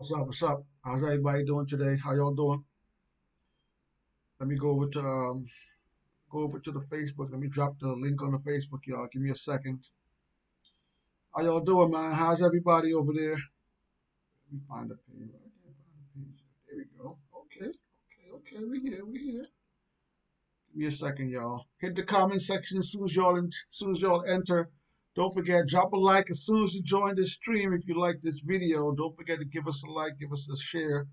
What's up? What's up? How's everybody doing today? How y'all doing? Let me go over to the Facebook. Let me drop the link on the Facebook, y'all. Give me a second. How y'all doing, man? How's everybody over there? Let me find the page. I can't find the page. There we go. Okay, okay. We here. We here. Give me a second, y'all. Hit the comment section as soon as y'all enter. Don't forget, drop a like as soon as you join this stream. If you like this video, don't forget to give us a like, give us a share.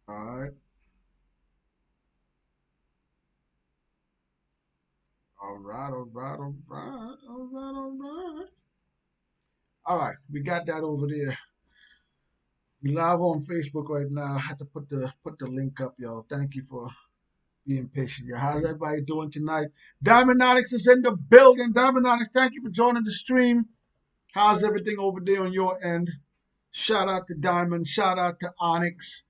All right. All right, all right, all right, all right, all right. All right, we got that over there. We live on Facebook right now. I had to put the link up, y'all. Thank you for being patient. Yeah, how's everybody doing tonight? Diamond Onyx is in the building. Diamond Onyx, thank you for joining the stream. How's everything over there on your end? Shout out to Diamond. Shout out to Onyx.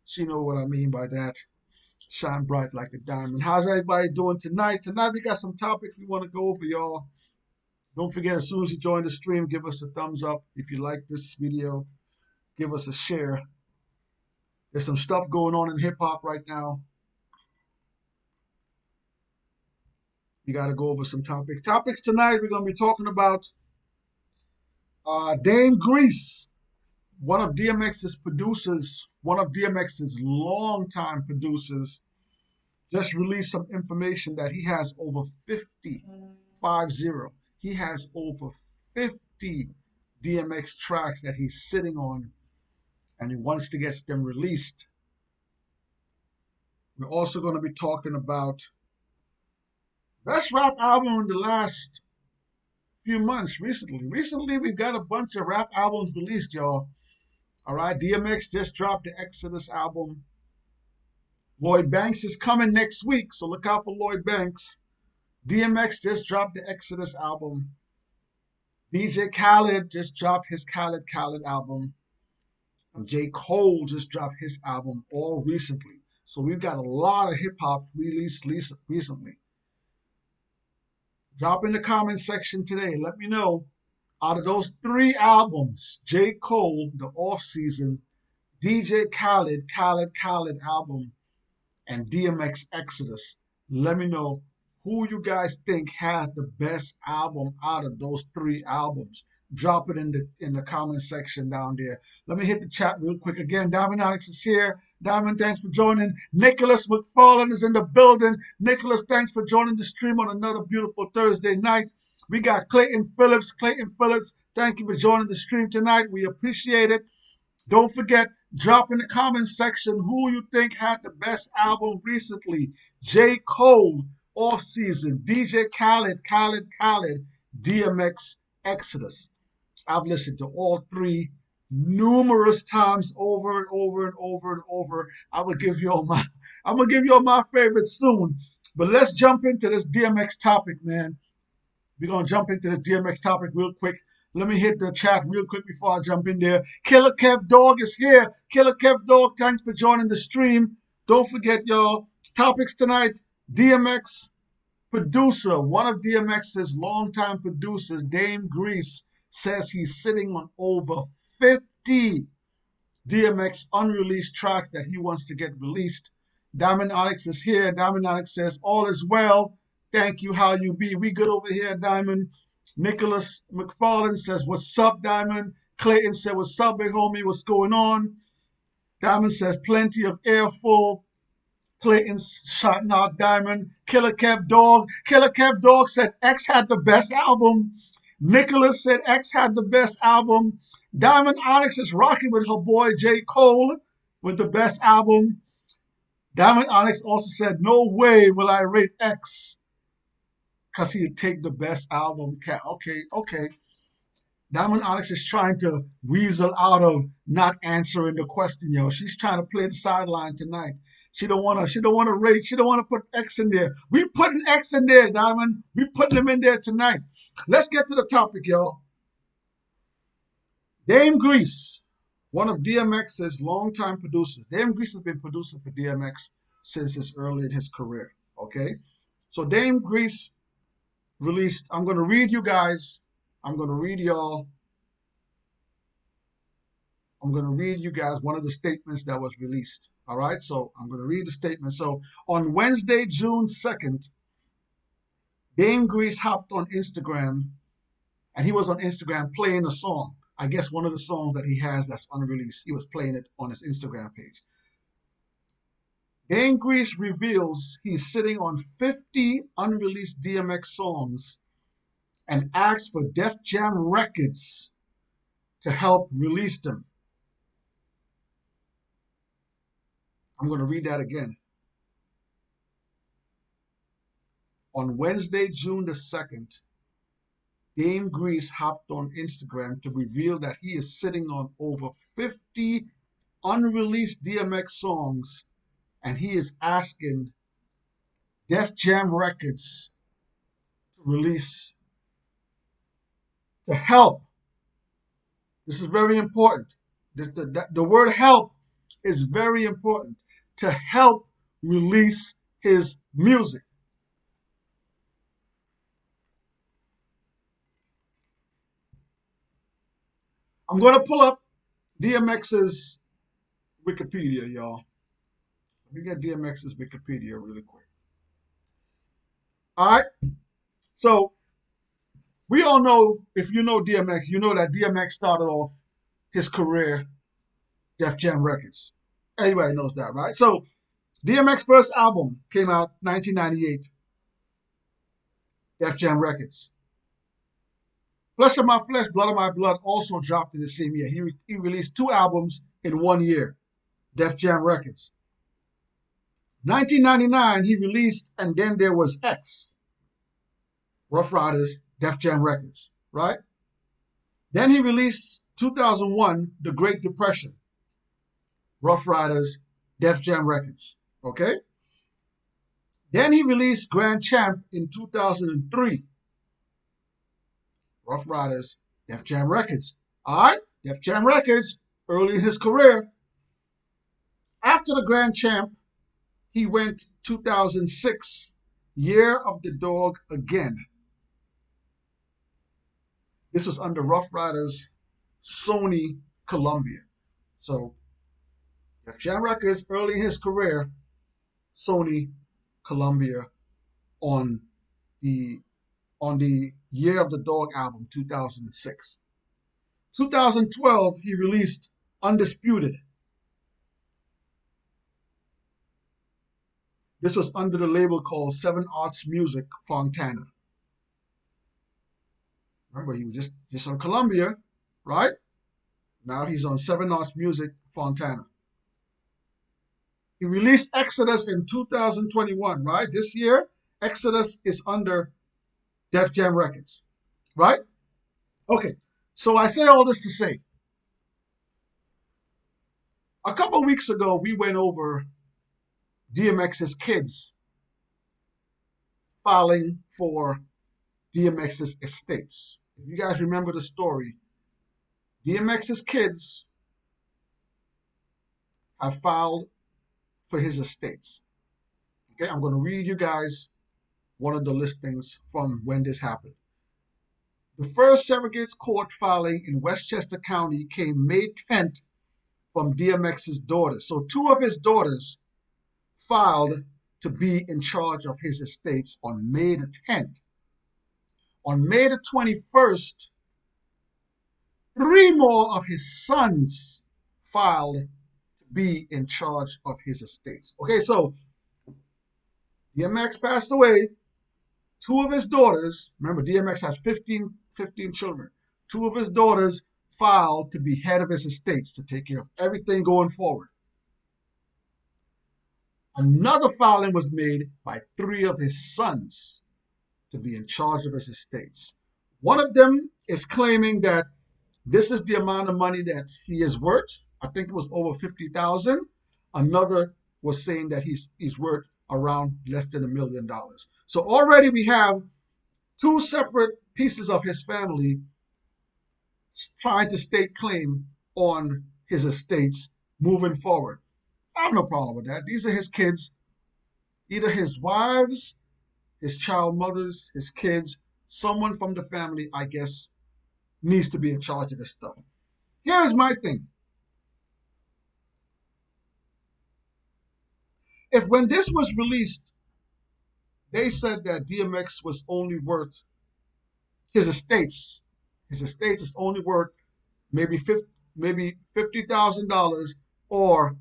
She know what I mean by that. Shine bright like a diamond. How's everybody doing tonight? Tonight we got some topics we want to go over, y'all. Don't forget, as soon as you join the stream, give us a thumbs up. If you like this video, give us a share. There's some stuff going on in hip hop right now. We got to go over some topics. Topics tonight, we're going to be talking about Dame Grease, one of DMX's producers, one of DMX's longtime producers, just released some information that he has over 50. He has over 50 DMX tracks that he's sitting on, and he wants to get them released. We're also going to be talking about best rap album in the last few months recently. Recently, we've got a bunch of rap albums released, y'all. All right, DMX just dropped the Exodus album. Lloyd Banks is coming next week, so look out for Lloyd Banks. DMX just dropped the Exodus album. DJ Khaled just dropped his Khaled album. And J. Cole just dropped his album all recently. So we've got a lot of hip hop released recently. Drop in the comment section today. Let me know, out of those three albums, J. Cole, the off season, DJ Khaled album, and DMX Exodus, let me know who you guys think had the best album out of those three albums. Drop it in the comment section down there. Let me hit the chat real quick again. Diamond Onyx is here. Diamond, thanks for joining. Nicholas McFarland is in the building. Nicholas, thanks for joining the stream on another beautiful Thursday night. We got Clayton Phillips. Clayton Phillips, thank you for joining the stream tonight. We appreciate it. Don't forget, drop in the comments section who you think had the best album recently. J. Cole, Off Season, DJ Khaled, DMX, Exodus. I've listened to all three numerous times over and over and over and over. I'm gonna give you all my favorites soon. But let's jump into this DMX topic, man. We're gonna jump into this DMX topic real quick. Let me hit the chat real quick before I jump in there. Killer Kev Dog is here. Killer Kev Dog, thanks for joining the stream. Don't forget, y'all, topics tonight. DMX producer, one of DMX's longtime producers, Dame Grease, says he's sitting on over 50 DMX unreleased tracks that he wants to get released. Diamond Onyx is here. Diamond Onyx says, all is well. Thank you. How you be? We good over here, Diamond. Nicholas McFarland says, what's up, Diamond? Clayton said, what's up, big homie? What's going on? Diamond says, plenty of air full. Clayton's shouting out Diamond. Killer Kev Dog. Killer Kev Dog said X had the best album. Nicholas said X had the best album. Diamond Onyx is rocking with her boy J. Cole with the best album. Diamond Onyx also said, no way will I rate X because he'd take the best album. Okay. Diamond Onyx is trying to weasel out of not answering the question, yo. She's trying to play the sideline tonight. She don't wanna rate, she don't wanna put X in there. We putting X in there, Diamond. We putting him in there tonight. Let's get to the topic, y'all. Dame Grease, one of DMX's longtime producers. Dame Grease has been producing for DMX since his early in his career. Okay? So Dame Grease released, I'm going to read you guys, I'm going to read y'all, I'm going to read you guys one of the statements that was released. All right, so I'm going to read the statement. So on Wednesday, June 2nd, Dame Grease hopped on Instagram, and he was on Instagram playing a song. I guess one of the songs that he has that's unreleased. He was playing it on his Instagram page. Dame Grease reveals he's sitting on 50 unreleased DMX songs and asks for Def Jam Records to help release them. I'm going to read that again. On Wednesday, June the 2nd, Dame Grease hopped on Instagram to reveal that he is sitting on over 50 unreleased DMX songs, and he is asking Def Jam Records to release, to help. This is very important. The word help is very important, to help release his music. I'm going to pull up DMX's Wikipedia, y'all. Let me get DMX's Wikipedia really quick. All right. So we all know, if you know DMX, you know that DMX started off his career Def Jam Records. Everybody knows that, right? So DMX's first album came out 1998, Def Jam Records. Flesh of My Flesh, Blood of My Blood also dropped in the same year. He released 2 albums in 1 year, Def Jam Records. 1999, he released And Then There Was X, Rough Riders, Def Jam Records, right? Then he released 2001, The Great Depression, Rough Riders, Def Jam Records, okay? Then he released Grand Champ in 2003, Rough Riders, Def Jam Records. All right, Def Jam Records, early in his career. After the Grand Champ, he went 2006, Year of the Dog again. This was under Rough Riders, Sony, Columbia. So Def Jam Records, early in his career, Sony, Columbia, on the Year of the Dog album, 2006. 2012, he released Undisputed. This was under the label called 7 Arts Music Fontana. Remember, he was just on Columbia, right? Now he's on 7 Arts Music Fontana. He released Exodus in 2021, right? This year, Exodus is under Def Jam Records, right? Okay, so I say all this to say, a couple of weeks ago, we went over DMX's kids filing for DMX's estates. If you guys remember the story, DMX's kids have filed for his estates. Okay, I'm going to read you guys one of the listings from when this happened. The first surrogate's court filing in Westchester County came May 10th from DMX's daughters. So 2 of his daughters filed to be in charge of his estates on May the 10th. On May the 21st, 3 more of his sons filed to be in charge of his estates. Okay, so DMX passed away. 2 of his daughters, remember DMX has 15 children. 2 of his daughters filed to be head of his estates to take care of everything going forward. Another filing was made by 3 of his sons to be in charge of his estates. One of them is claiming that this is the amount of money that he is worth. I think it was over $50,000. Another was saying that he's worth around less than $1 million. So already we have 2 separate pieces of his family trying to stake claim on his estates moving forward. I have no problem with that. These are his kids. Either his wives, his child mothers, his kids, someone from the family, I guess, needs to be in charge of this stuff. Here's my thing. If when this was released, they said that DMX was only worth his estates. His estates is only worth maybe $50,000 or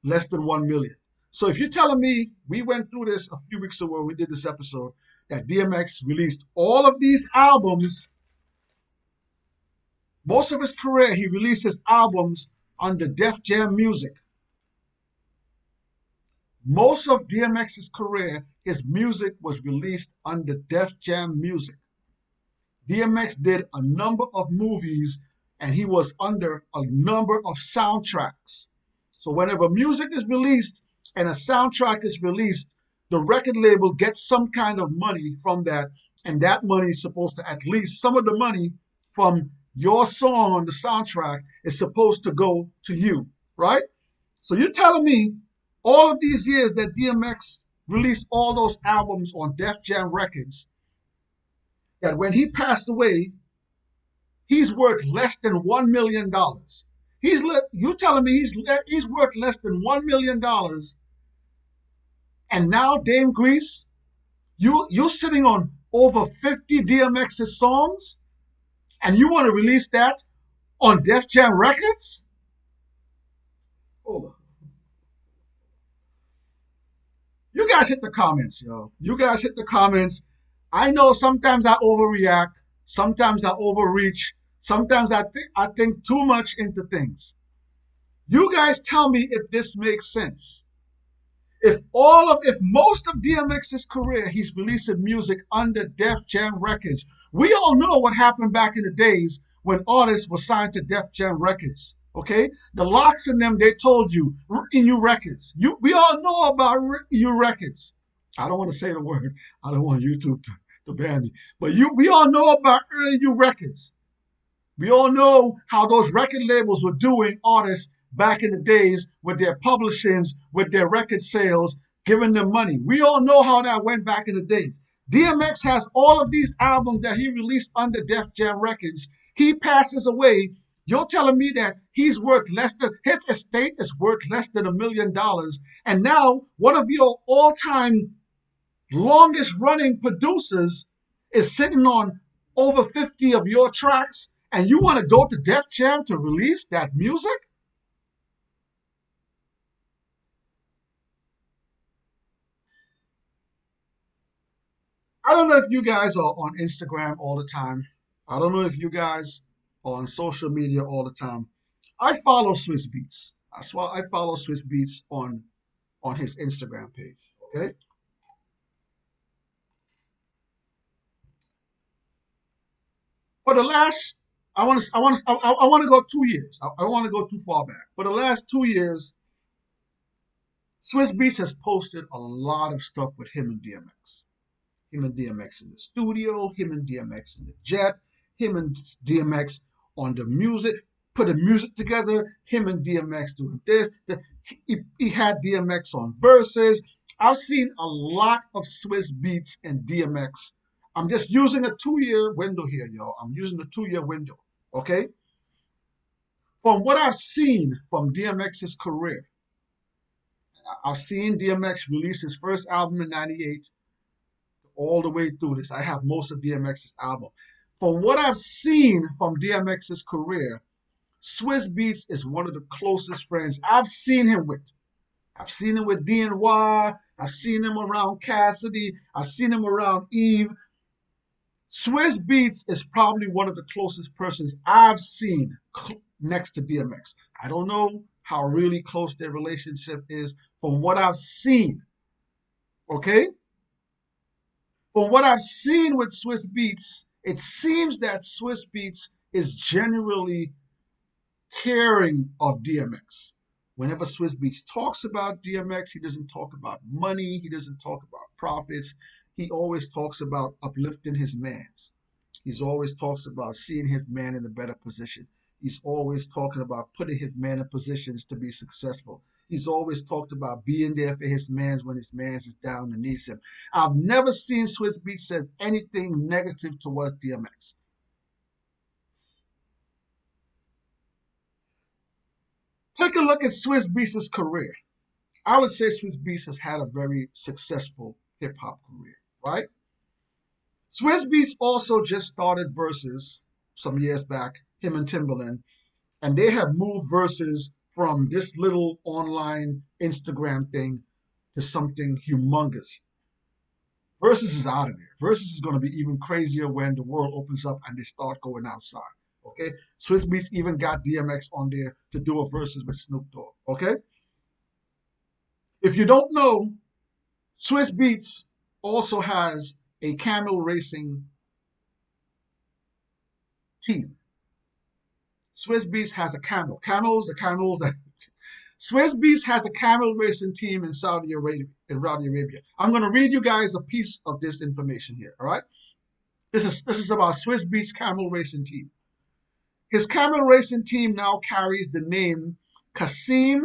less than 1 million. So if you're telling me we went through this a few weeks ago when we did this episode, that DMX released all of these albums, most of his career he released his albums under Def Jam Music. Most of DMX's career, his music was released under Def Jam Music. DMX did a number of movies and he was under a number of soundtracks. So whenever music is released and a soundtrack is released, the record label gets some kind of money from that, and that money is supposed to, at least some of the money from your song on the soundtrack is supposed to go to you, right? So you're telling me all of these years that DMX released all those albums on Def Jam Records, that when he passed away, he's worth less than $1 million. You telling me he's worth less than $1 million, and now Dame Grease, you're sitting on over 50 DMX's songs, and you want to release that on Def Jam Records? Hold on. You guys hit the comments, yo. You guys hit the comments. I know sometimes I overreact. Sometimes I overreach. Sometimes I think too much into things. You guys tell me if this makes sense. If most of DMX's career he's releasing music under Def Jam Records, we all know what happened back in the days when artists were signed to Def Jam Records. Okay, the locks in them, they told you Renew Records. We all know about Renew Records. I don't want to say the word. I don't want YouTube to ban me. But we all know about Renew Records. We all know how those record labels were doing artists back in the days with their publishings, with their record sales, giving them money. We all know how that went back in the days. DMX has all of these albums that he released under Def Jam Records. He passes away. You're telling me that his estate is worth less than $1 million. And now one of your all-time longest running producers is sitting on over 50 of your tracks, and you want to go to Def Jam to release that music? I don't know if you guys are on Instagram all the time. I don't know if you guys are on social media all the time. I follow Swiss Beats. I follow Swiss Beats on his Instagram page. Okay. For the last, I want to go 2 years. I don't want to go too far back. For the last 2 years, Swiss Beats has posted a lot of stuff with him and DMX. Him and DMX in the studio, him and DMX in the jet, him and DMX on the music, put the music together, him and DMX doing this. He had DMX on verses. I've seen a lot of Swiss Beats and DMX. I'm just using a 2 year window here, y'all. I'm using a 2 year window, okay? From what I've seen from DMX's career, I've seen DMX release his first album in '98 all the way through this. I have most of DMX's album. From what I've seen from DMX's career, Swiss Beats is one of the closest friends I've seen him with. I've seen him with DNY. I've seen him around Cassidy. I've seen him around Eve. Swiss Beats is probably one of the closest persons I've seen next to DMX. I don't know how really close their relationship is from what I've seen. Okay? From what I've seen with Swiss Beats, it seems that Swiss Beats is genuinely caring of DMX. Whenever Swiss Beats talks about DMX, he doesn't talk about money, he doesn't talk about profits. He always talks about uplifting his mans. He's always talks about seeing his man in a better position. He's always talking about putting his man in positions to be successful. He's always talked about being there for his mans when his mans is down and needs him. I've never seen Swiss Beats said anything negative towards DMX. Take a look at Swiss Beats' career. I would say Swiss Beats has had a very successful hip hop career, right? Swiss Beats also just started Versus some years back, him and Timberland, and they have moved Versus from this little online Instagram thing to something humongous. Versus is out of there. Versus is going to be even crazier when the world opens up and they start going outside. Okay, Swiss Beats even got DMX on there to do a Versus with Snoop Dogg. Okay, if you don't know, Swiss Beats also has a camel racing team. Swiss Beats has a camel. The camels that Swiss Beats has a camel racing team in Saudi Arabia. I'm going to read you guys a piece of this information here. All right. This is about Swiss Beats camel racing team. His camel racing team now carries the name Qasim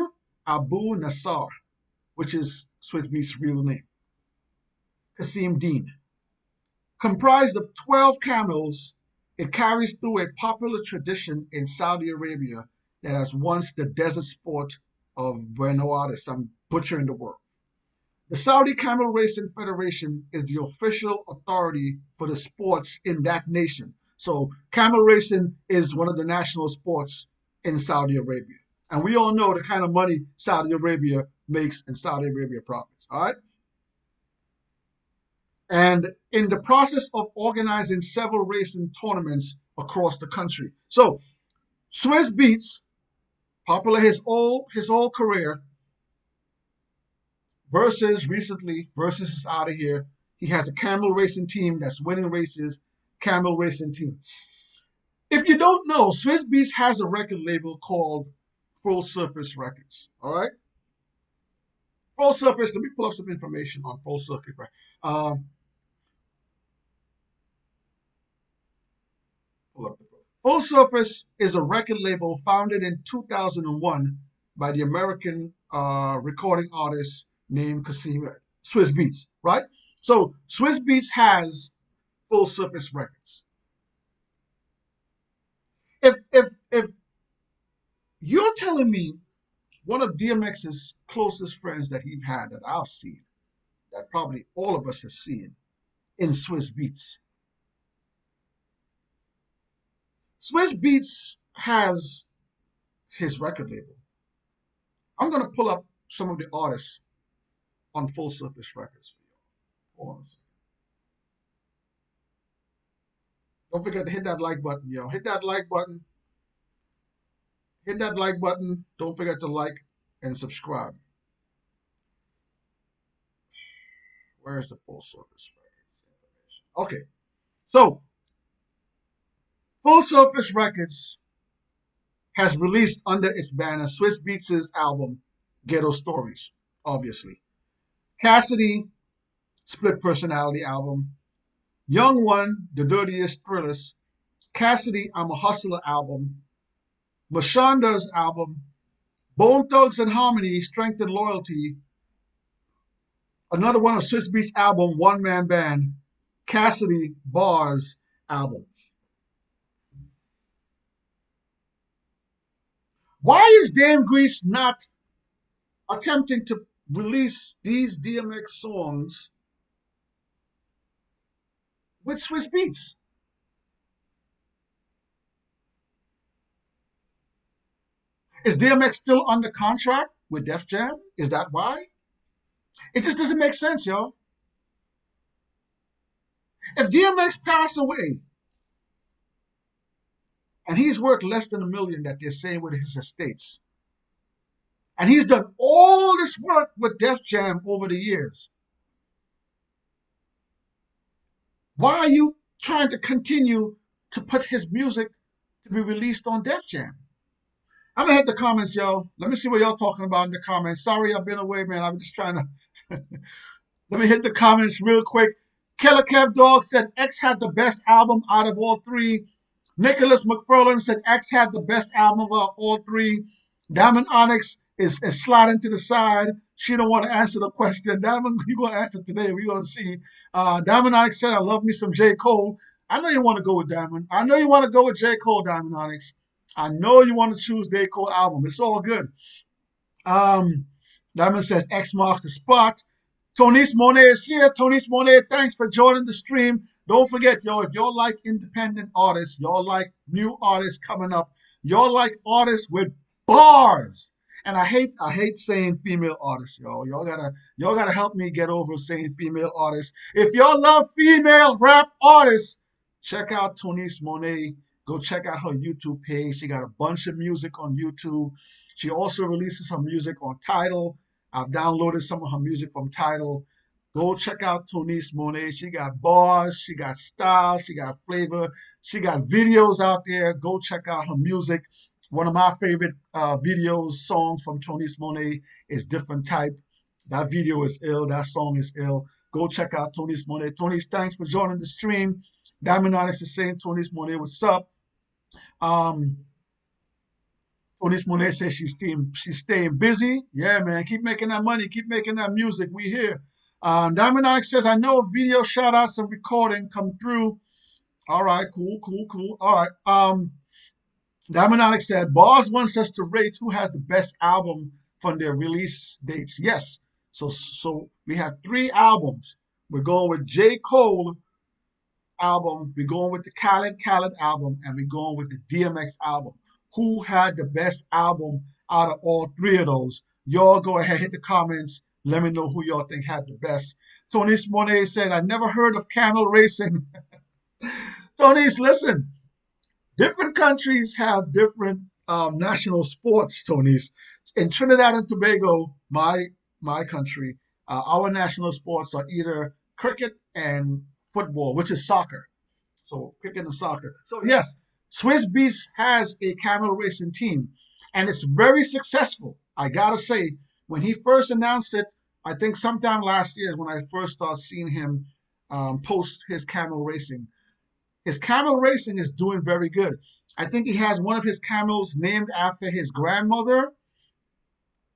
Abu Nassar, which is Swiss Beats' real name. Qasim Dean. Comprised of 12 camels, it carries through a popular tradition in Saudi Arabia that has once the desert sport of Buenos Aires. I'm butchering the word. The Saudi Camel Racing Federation is the official authority for the sports in that nation. So camel racing is one of the national sports in Saudi Arabia. And we all know the kind of money Saudi Arabia makes and Saudi Arabia profits. All right. And in the process of organizing several racing tournaments across the country. So Swiss Beats, popular his whole career, Versus recently, Versus is out of here. He has a camel racing team that's winning races, camel racing team. If you don't know, Swiss Beats has a record label called Full Surface Records. All right? Full Surface, let me pull up some information on Full Surface. Um, pull up the Full Surface is a record label founded in 2001 by the American recording artist named Casim Swiss Beats, right? So Swiss Beats has Full Surface Records. If you're telling me one of DMX's closest friends that he's had that I've seen, that probably all of us have seen in Swiss Beats. Swiss Beats has his record label. I'm gonna pull up some of the artists on Full Surface Records for you. Hold on a second. Don't forget to hit that like button, yo. Hit that like button. Hit that like button. Don't forget to like and subscribe. Where's the Full Surface Records information? Okay, so Full Surface Records has released under its banner Swiss Beats' album Ghetto Stories, obviously. Cassidy, Split Personality album. Young One, The Dirtiest Thrillers. Cassidy, I'm a Hustler album. Mashonda's album. Bone Thugs and Harmony, Strength and Loyalty. Another one of Swiss Beats' album, One Man Band. Cassidy, Bars album. Why is Dame Grease not attempting to release these DMX songs with Swiss Beats? Is DMX still under contract with Def Jam? Is that why? It just doesn't make sense, y'all. If DMX passed away and he's worth less than $1 million that they're saying with his estates, and he's done all this work with Def Jam over the years, why are you trying to continue to put his music to be released on Def Jam? I'm gonna hit the comments, yo. Let me see what y'all talking about in the comments. Sorry I've been away, man. I'm just trying to let me hit the comments real quick. Killer Kev Dog said X had the best album out of all three. Nicholas McFarlane said X had the best album of all three. Diamond Onyx is sliding to the side. She don't want to answer the question. Diamond, you gonna answer today. We're gonna see. Diamond Onyx said, "I love me some J. Cole." I know you want to go with Diamond. I know you want to go with J. Cole, Diamond Onyx. I know you want to choose J. Cole album. It's all good. Um, Diamond says X marks the spot. Tonis Monet is here. Tonis Monet, thanks for joining the stream. Don't forget, yo, if y'all like independent artists, y'all like new artists coming up, y'all like artists with bars. And I hate saying female artists, yo. Y'all gotta help me get over saying female artists. If y'all love female rap artists, check out Tonis Monet. Go check out her YouTube page. She got a bunch of music on YouTube. She also releases her music on Tidal. I've downloaded some of her music from Tidal. Go check out Tonice Monet. She got bars, she got style, she got flavor, she got videos out there. Go check out her music. One of my favorite videos, songs from Tonice Monet is Different Type. That video is ill. That song is ill. Go check out Tonice Monet. Tonice, thanks for joining the stream. Diamond Onyx is saying, Tonice Monet, what's up? Um, Onis Monet says she's staying busy. Yeah, man. Keep making that money. Keep making that music. We here. Diamond Onyx says, I know video shout outs and recording come through. All right, cool, cool, cool. All right. Diamond Onyx said, Boss wants us to rate who has the best album from their release dates. Yes. So we have three albums. We're going with J. Cole album, we're going with the Khaled album, and we're going with the DMX album. Who had the best album out of all three of those? Y'all go ahead, hit the comments. Let me know who y'all think had the best. Tony's Monet said, I never heard of camel racing. Tony's, listen, different countries have different national sports, Tony's. In Trinidad and Tobago, my country, our national sports are either cricket and football, which is soccer. So cricket and soccer. So yes, Swiss Beats has a camel racing team, and it's very successful. I gotta say, when he first announced it, I think sometime last year when I first started seeing him post his camel racing. His camel racing is doing very good. I think he has one of his camels named after his grandmother,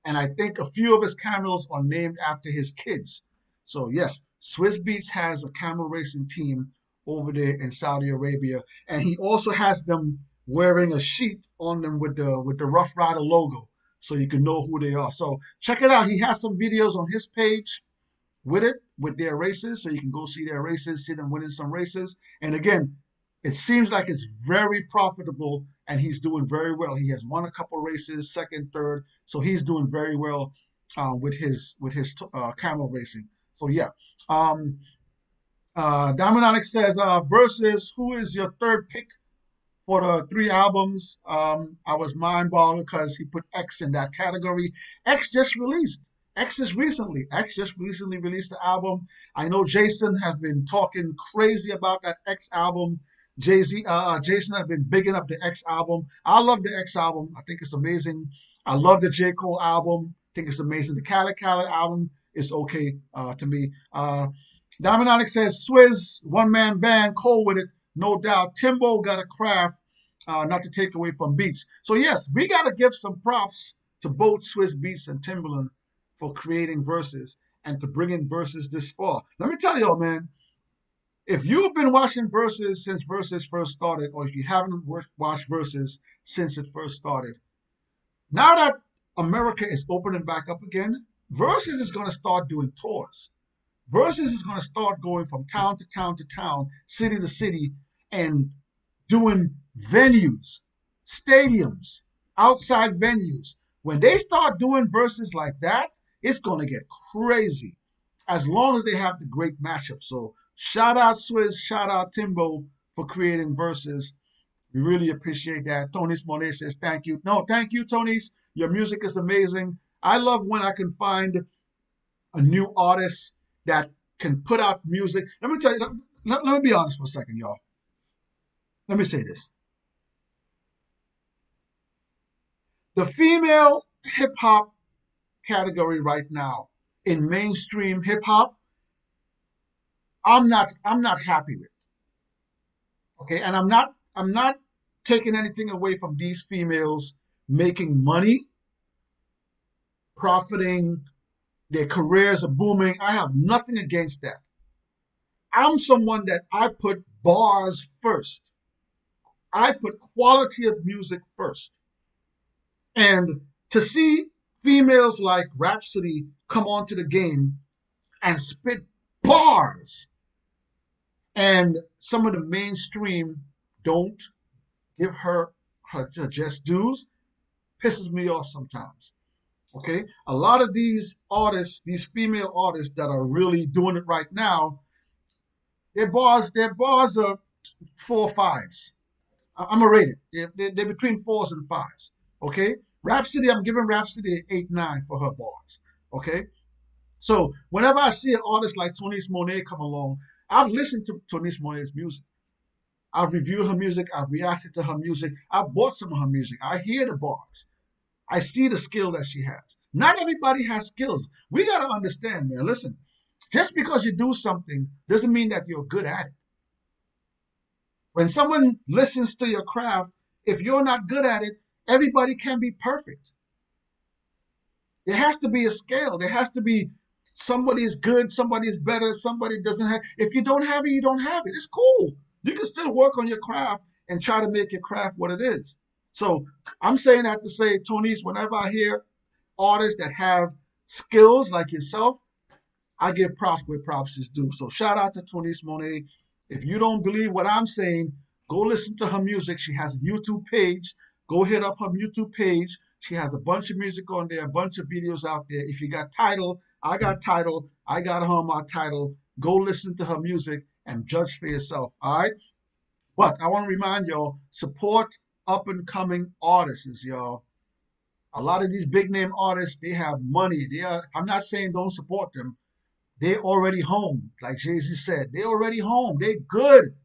and I think a few of his camels are named after his kids. So yes, Swiss Beats has a camel racing team over there in Saudi Arabia, and he also has them wearing a sheet on them with the Rough Rider logo, so you can know who they are. So check it out. He has some videos on his page with it, with their races, so you can go see their races, see them winning some races. And again, it seems like it's very profitable, and he's doing very well. He has won a couple races, second, third, so he's doing very well with his camel racing. So yeah. Um, Diamond Onyx says, versus who is your third pick for the three albums? I was mind blown because he put X in that category. X just released. X just recently released the album. I know Jason has been talking crazy about that X album. Jason has been bigging up the X album. I love the X album. I think it's amazing. I love the J. Cole album. I think it's amazing. The Khaled album is okay to me. Diamond Onyx says Swizz, one man band, Cole with it, no doubt. Timbo got a craft, not to take away from Beats. So yes, we gotta give some props to both Swizz Beats and Timbaland for creating verses and to bringing verses this far. Let me tell y'all, man, if you've been watching verses since verses first started, or if you haven't watched verses since it first started, now that America is opening back up again, verses is gonna start doing tours. Versus is going to start going from town to town to town, city to city, and doing venues, stadiums, outside venues. When they start doing verses like that, it's going to get crazy as long as they have the great matchup. So shout out Swizz, shout out Timbo for creating verses. We really appreciate that. Tony's Monet says thank you. No, thank you, Tony's. Your music is amazing. I love when I can find a new artist that can put out music. Let me tell you, let me be honest for a second, y'all. Let me say this. The female hip hop category right now in mainstream hip hop, I'm not happy with. Okay, and I'm not taking anything away from these females making money. profiting, their careers are booming. I have nothing against that. I'm someone that I put bars first. I put quality of music first. And to see females like Rhapsody come onto the game and spit bars, and some of the mainstream don't give her just dues, pisses me off sometimes. Okay, a lot of these artists, these female artists that are really doing it right now, their bars are 4 or 5s. I'm gonna rate it. They're between 4s and 5s. Okay, Rhapsody, I'm giving Rhapsody an 8, 9 for her bars. Okay, so whenever I see an artist like Tonice Monet come along, I've listened to Tonice Monet's music. I've reviewed her music. I've reacted to her music. I've bought some of her music. I hear the bars. I see the skill that she has. Not everybody has skills. We got to understand, man. Listen, just because you do something doesn't mean that you're good at it. When someone listens to your craft, if you're not good at it, everybody can be perfect. There has to be a scale. There has to be somebody is good, somebody is better, somebody doesn't have. If you don't have it, you don't have it. It's cool. You can still work on your craft and try to make your craft what it is. So I'm saying that to say, Tony's, whenever I hear artists that have skills like yourself, I give props where props is due. So shout out to Tonice Monet. If you don't believe what I'm saying, go listen to her music. She has a YouTube page. Go hit up her YouTube page. She has a bunch of music on there, a bunch of videos out there. If you got Tidal, I got Tidal. I got her on my Tidal. Go listen to her music and judge for yourself. All right. But I want to remind y'all, support up and coming artists, y'all. A lot of these big name artists, they have money. I'm not saying don't support them. They're already home. Like Jay-Z said, they're already home. They're good.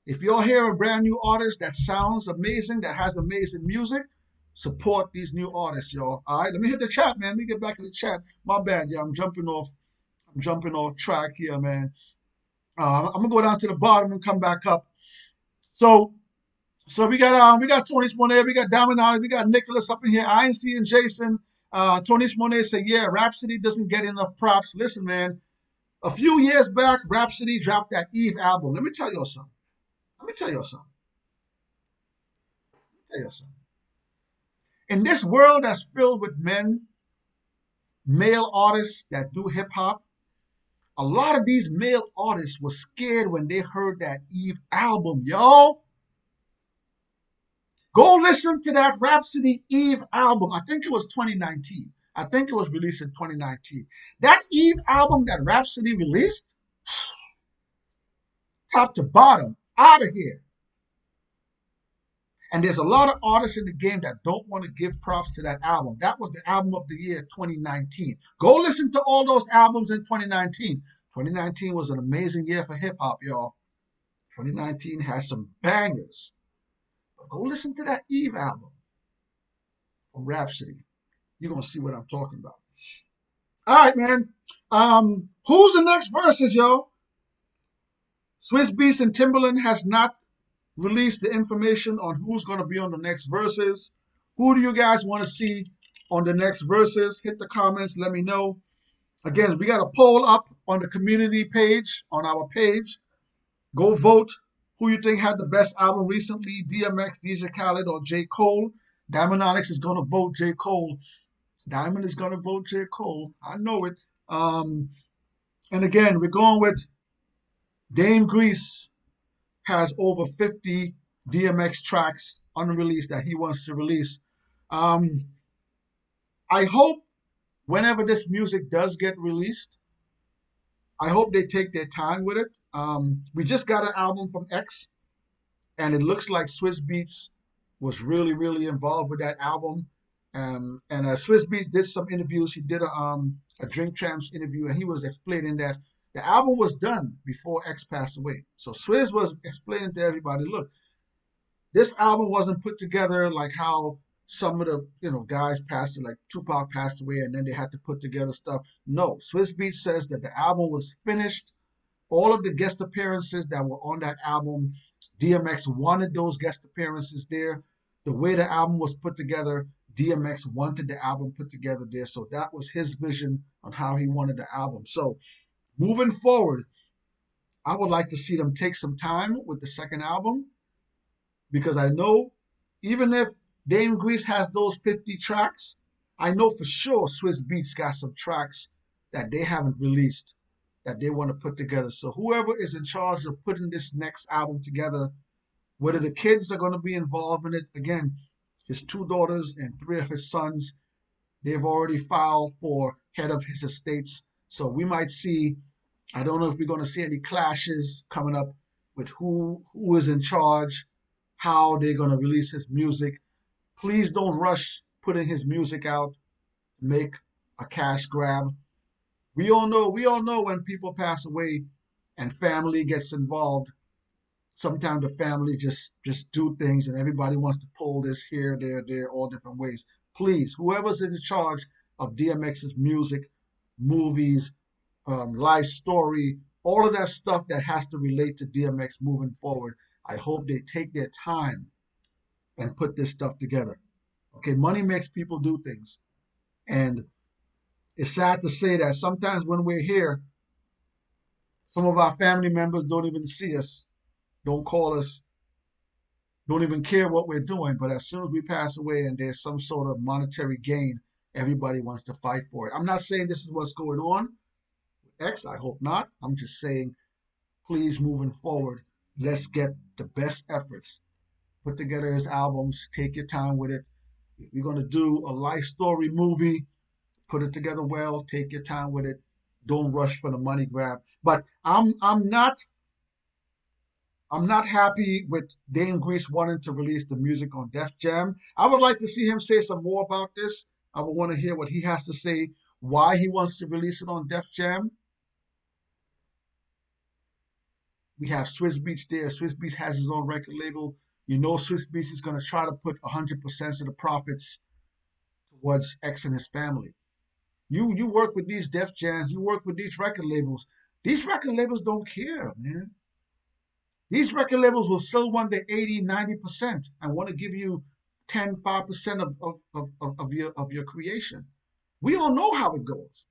If you're here a brand new artist that sounds amazing, that has amazing music, support these new artists, y'all. All right, let me hit the chat, man. Let me get back in the chat. My bad, yeah. I'm jumping off track here, man. I'm gonna go down to the bottom and come back up. So we got Tony Monet, we got Diamond, we got Nicholas up in here. I ain't seeing Jason. Tony Monet said, yeah, Rhapsody doesn't get enough props. Listen, man, a few years back, Rhapsody dropped that Eve album. Let me tell you something. Let me tell you something. Let me tell you something. In this world that's filled with male artists that do hip hop, a lot of these male artists were scared when they heard that Eve album, y'all. Go listen to that Rhapsody Eve album. I think it was 2019. I think it was released in 2019. That Eve album that Rhapsody released, top to bottom, out of here. And there's a lot of artists in the game that don't want to give props to that album. That was the album of the year 2019. Go listen to all those albums in 2019. 2019 was an amazing year for hip hop, y'all. 2019 has some bangers. But go listen to that Eve album from Rhapsody. You're going to see what I'm talking about. All right, man. Who's the next verses, y'all? Swiss Beats and Timberland has not released the information on who's going to be on the next verses. Who do you guys want to see on the next verses? Hit the comments. Let me know. Again, we got a poll up on the community page, on our page. Go vote who you think had the best album recently, DMX, DJ Khaled, or J. Cole. Diamond Onyx is going to vote J. Cole. Diamond is going to vote J. Cole. I know it. And again, we're going with Dame Grease has over 50 DMX tracks unreleased that he wants to release. I hope whenever this music does get released, I hope they take their time with it. We just got an album from X, and it looks like Swiss Beats was really, really involved with that album. And Swiss Beats did some interviews. He did a Drink Champs interview, and he was explaining that the album was done before X passed away. So Swizz was explaining to everybody, look, this album wasn't put together like how some of the guys passed, like Tupac passed away, and then they had to put together stuff. No, Swiss Beats says that the album was finished. All of the guest appearances that were on that album, DMX wanted those guest appearances there. The way the album was put together, DMX wanted the album put together there. So that was his vision on how he wanted the album. So moving forward, I would like to see them take some time with the second album because I know even if Dame Grease has those 50 tracks, I know for sure Swiss Beats got some tracks that they haven't released that they want to put together. So whoever is in charge of putting this next album together, whether the kids are going to be involved in it, again, his two daughters and three of his sons, they've already filed for head of his estates. So we might see, I don't know if we're going to see any clashes coming up with who is in charge, how they're going to release his music. Please don't rush putting his music out, make a cash grab. We all know when people pass away and family gets involved, sometimes the family just do things and everybody wants to pull this here, there, all different ways. Please, whoever's in charge of DMX's music, movies, life story, all of that stuff that has to relate to DMX moving forward, I hope they take their time and put this stuff together. Okay, money makes people do things. And it's sad to say that sometimes when we're here, some of our family members don't even see us, don't call us, don't even care what we're doing. But as soon as we pass away and there's some sort of monetary gain, everybody wants to fight for it. I'm not saying this is what's going on with X. I hope not. I'm just saying, please, moving forward, let's get the best efforts. Put together his albums. Take your time with it. If you're going to do a life story movie, put it together well. Take your time with it. Don't rush for the money grab. But I'm not happy with Dame Grease wanting to release the music on Def Jam. I would like to see him say some more about this. I would want to hear what he has to say, why he wants to release it on Def Jam. We have Swiss Beats there. Swiss Beats has his own record label. You know Swiss Beats is going to try to put 100% of the profits towards X and his family. You work with these Def Jams, you work with these record labels. These record labels don't care, man. These record labels will sell one to 80, 90% and want to give you 10, 5% of your creation. We all know how it goes.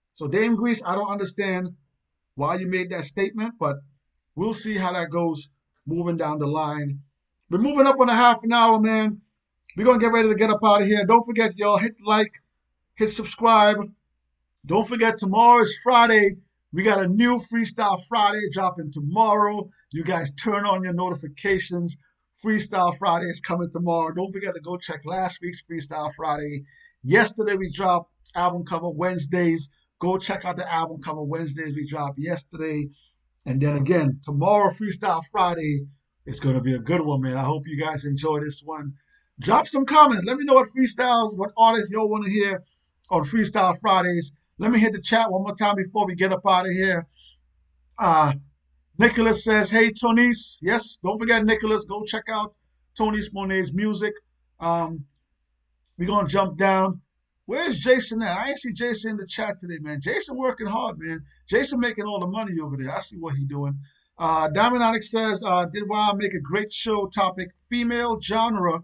So Dame Grease, I don't understand why you made that statement, but we'll see how that goes moving down the line. We're moving up on a half an hour, man. We're going to get ready to get up out of here. Don't forget, y'all, hit like, hit subscribe. Don't forget, tomorrow is Friday. We got a new Freestyle Friday dropping tomorrow. You guys turn on your notifications. Freestyle Friday is coming tomorrow. Don't forget to go check last week's Freestyle Friday. Yesterday we dropped album cover Wednesdays. Go check out the album cover Wednesdays we dropped yesterday. And then again, tomorrow Freestyle Friday is going to be a good one, man. I hope you guys enjoy this one. Drop some comments. Let me know what freestyles, what artists y'all want to hear on Freestyle Fridays. Let me hit the chat one more time before we get up out of here. Nicholas says, hey, Tonice. Yes, don't forget, Nicholas, go check out Tonice Monet's music. We're going to jump down. Where's Jason at? I ain't see Jason in the chat today, man. Jason working hard, man. Jason making all the money over there. I see what he's doing. Diamond Onyx says, did Wild make a great show topic, female genre.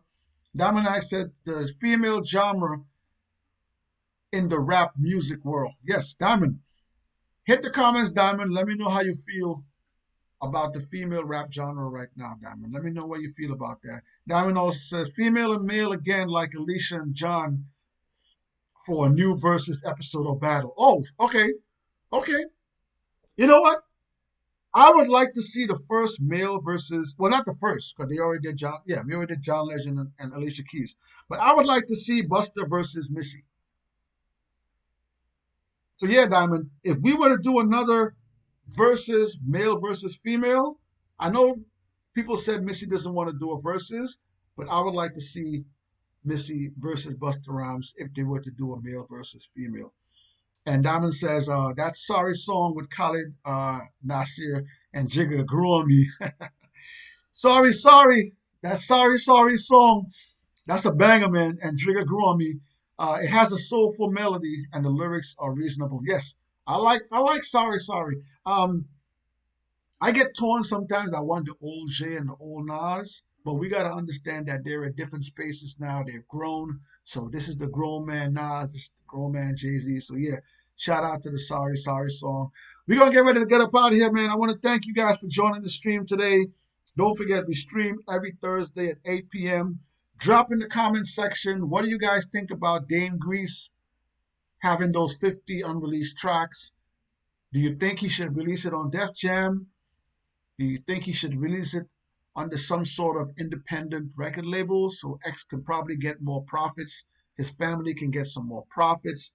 Diamond Onyx said, the female genre in the rap music world. Yes, Diamond. Hit the comments, Diamond. Let me know how you feel about the female rap genre right now, Diamond. Let me know what you feel about that. Diamond also says, female and male again, like Alicia and John for a new versus episode or battle. Oh, okay. Okay. You know what? I would like to see the first male versus, well, not the first, because they already did John. Yeah, we already did John Legend and Alicia Keys. But I would like to see Buster versus Missy. So yeah, Diamond, if we were to do another versus male versus female, I know people said Missy doesn't want to do a versus, but I would like to see Missy versus Busta Rhymes if they were to do a male versus female. And Diamond says, that sorry song with Khaled, Nasir, and Jigga grew on me. Sorry, sorry. That sorry song. That's a banger, man. And Jigga grew on me. It has a soulful melody and the lyrics are reasonable. Yes, I like sorry, sorry. I get torn sometimes. I want the old Jay and the old Nas. But we got to understand that they're at different spaces now. They've grown. So this is the grown man Nas, this is the grown man Jay-Z. So yeah, shout out to the Sorry Sorry song. We're going to get ready to get up out of here, man. I want to thank you guys for joining the stream today. Don't forget, we stream every Thursday at 8 p.m. Drop in the comments section. What do you guys think about Dame Grease having those 50 unreleased tracks? Do you think he should release it on Def Jam? Do you think he should release it under some sort of independent record label so X can probably get more profits? His family can get some more profits.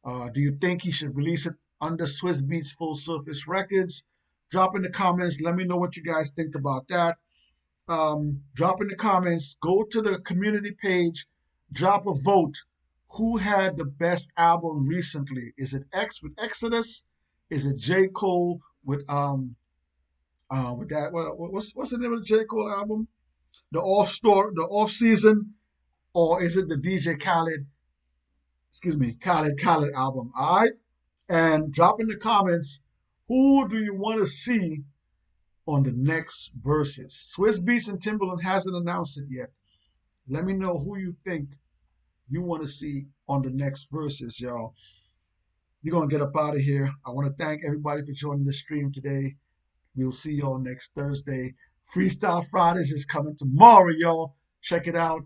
Do you think he should release it under Swiss Beats Full Surface Records? Drop in the comments. Let me know what you guys think about that. Drop in the comments. Go to the community page. Drop a vote. Who had the best album recently? Is it X with Exodus? Is it J. Cole with that, what's the name of the J. Cole album? The off season, or is it the DJ Khaled, Khaled album? All right, and drop in the comments who do you want to see on the next verses. Swiss Beats and Timberland hasn't announced it yet. Let me know who you think you want to see on the next verses, y'all. We're gonna get up out of here. I want to thank everybody for joining the stream today. We'll see y'all next Thursday. Freestyle Fridays is coming tomorrow, y'all. Check it out.